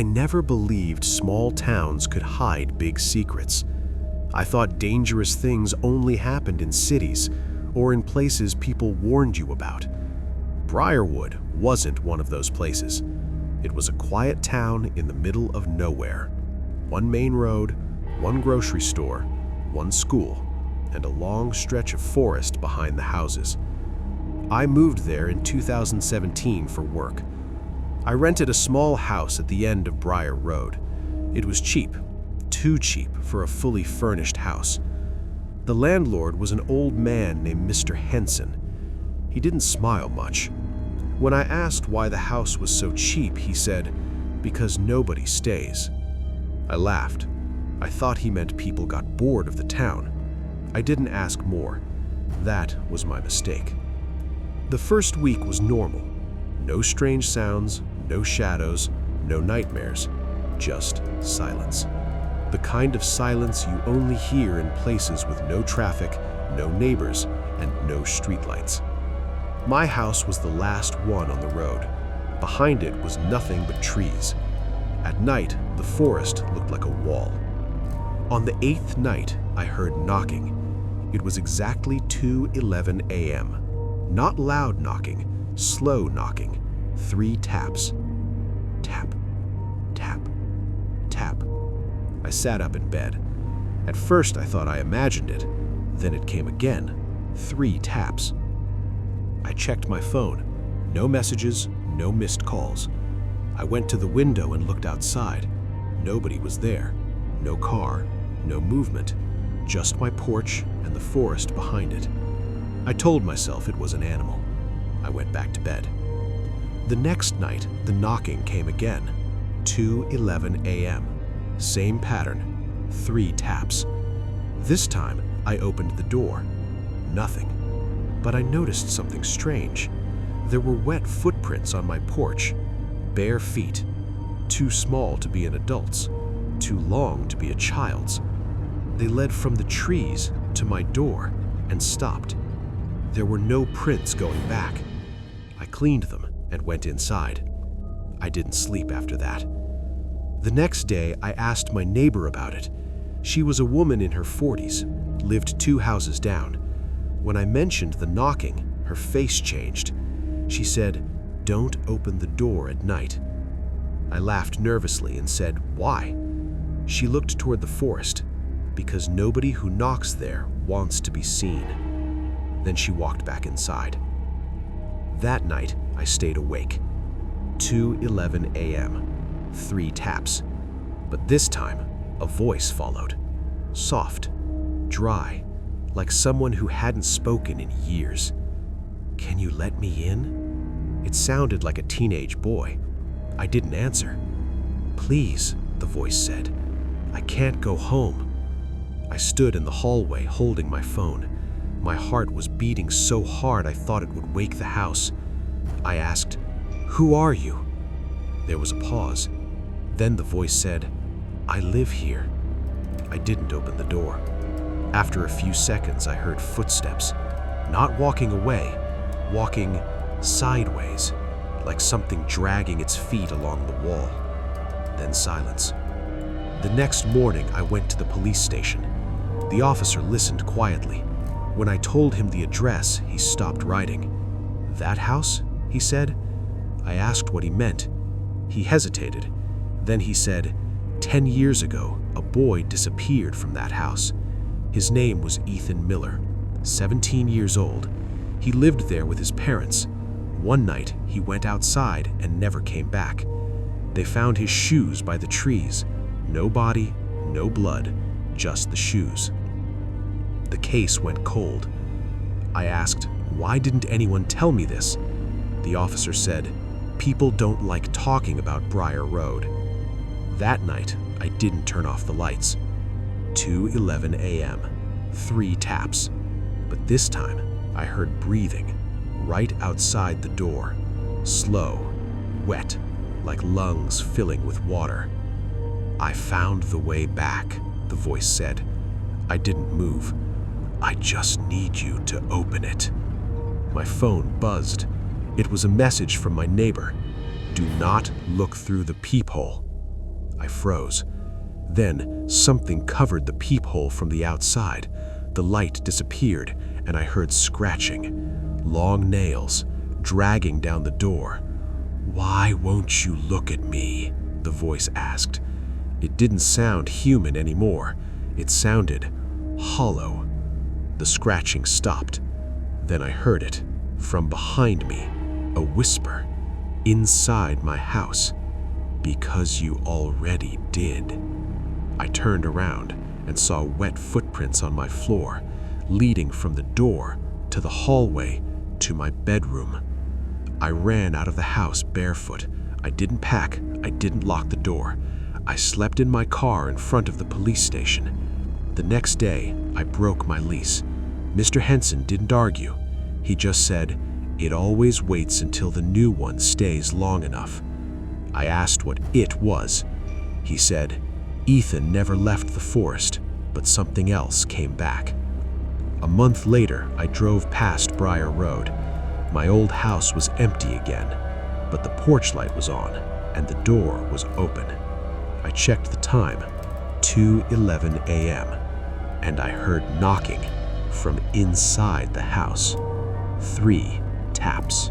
I never believed small towns could hide big secrets. I thought dangerous things only happened in cities or in places people warned you about. Briarwood wasn't one of those places. It was a quiet town in the middle of nowhere. One main road, one grocery store, one school, and a long stretch of forest behind the houses. I moved there in 2017 for work. I rented a small house at the end of Briar Road. It was cheap, too cheap for a fully furnished house. The landlord was an old man named Mr. Henson. He didn't smile much. When I asked why the house was so cheap, he said, "Because nobody stays." I laughed. I thought he meant people got bored of the town. I didn't ask more. That was my mistake. The first week was normal. No strange sounds, no shadows, no nightmares, just silence. The kind of silence you only hear in places with no traffic, no neighbors, and no streetlights. My house was the last one on the road. Behind it was nothing but trees. At night, the forest looked like a wall. On the 8th night, I heard knocking. It was exactly 2:11 a.m. Not loud knocking, slow knocking. 3 taps. Tap, tap, tap. I sat up in bed. At first, I thought I imagined it. Then it came again. 3 taps. I checked my phone. No messages, no missed calls. I went to the window and looked outside. Nobody was there. No car, no movement. Just my porch and the forest behind it. I told myself it was an animal. I went back to bed. The next night, the knocking came again. 2:11 a.m. Same pattern. 3 taps. This time, I opened the door. Nothing. But I noticed something strange. There were wet footprints on my porch. Bare feet. Too small to be an adult's. Too long to be a child's. They led from the trees to my door and stopped. There were no prints going back. I cleaned them and went inside. I didn't sleep after that. The next day, I asked my neighbor about it. She was a woman in her 40s, lived 2 houses down. When I mentioned the knocking, her face changed. She said, "Don't open the door at night." I laughed nervously and said, "Why?" She looked toward the forest, "Because nobody who knocks there wants to be seen." Then she walked back inside. That night, I stayed awake. 2:11 a.m. 3 taps. But this time, a voice followed. Soft, dry, like someone who hadn't spoken in years. "Can you let me in?" It sounded like a teenage boy. I didn't answer. "Please," the voice said. "I can't go home." I stood in the hallway holding my phone. My heart was beating so hard I thought it would wake the house. I asked, "Who are you?" There was a pause. Then the voice said, "I live here." I didn't open the door. After a few seconds, I heard footsteps, not walking away, walking sideways, like something dragging its feet along the wall. Then silence. The next morning, I went to the police station. The officer listened quietly. When I told him the address, he stopped writing. "That house?" he said. I asked what he meant. He hesitated. Then he said, 10 years ago, a boy disappeared from that house. His name was Ethan Miller, 17 years old. He lived there with his parents. One night, he went outside and never came back. They found his shoes by the trees. No body, no blood, just the shoes. The case went cold. I asked, "Why didn't anyone tell me this?" The officer said, "People don't like talking about Briar Road." That night, I didn't turn off the lights. 2:11 a.m., 3 taps. But this time, I heard breathing, right outside the door. Slow, wet, like lungs filling with water. "I found the way back," the voice said. I didn't move. "I just need you to open it." My phone buzzed. It was a message from my neighbor. "Do not look through the peephole." I froze. Then something covered the peephole from the outside. The light disappeared, and I heard scratching, long nails, dragging down the door. "Why won't you look at me?" the voice asked. It didn't sound human anymore. It sounded hollow. The scratching stopped. Then I heard it, from behind me, a whisper, inside my house. "Because you already did." I turned around and saw wet footprints on my floor, leading from the door to the hallway to my bedroom. I ran out of the house barefoot. I didn't pack. I didn't lock the door. I slept in my car in front of the police station. The next day, I broke my lease. Mr. Henson didn't argue. He just said, "It always waits until the new one stays long enough." I asked what it was. He said, "Ethan never left the forest, but something else came back." A month later, I drove past Briar Road. My old house was empty again, but the porch light was on and the door was open. I checked the time, 2:11 a.m., and I heard knocking from inside the house. 3 taps.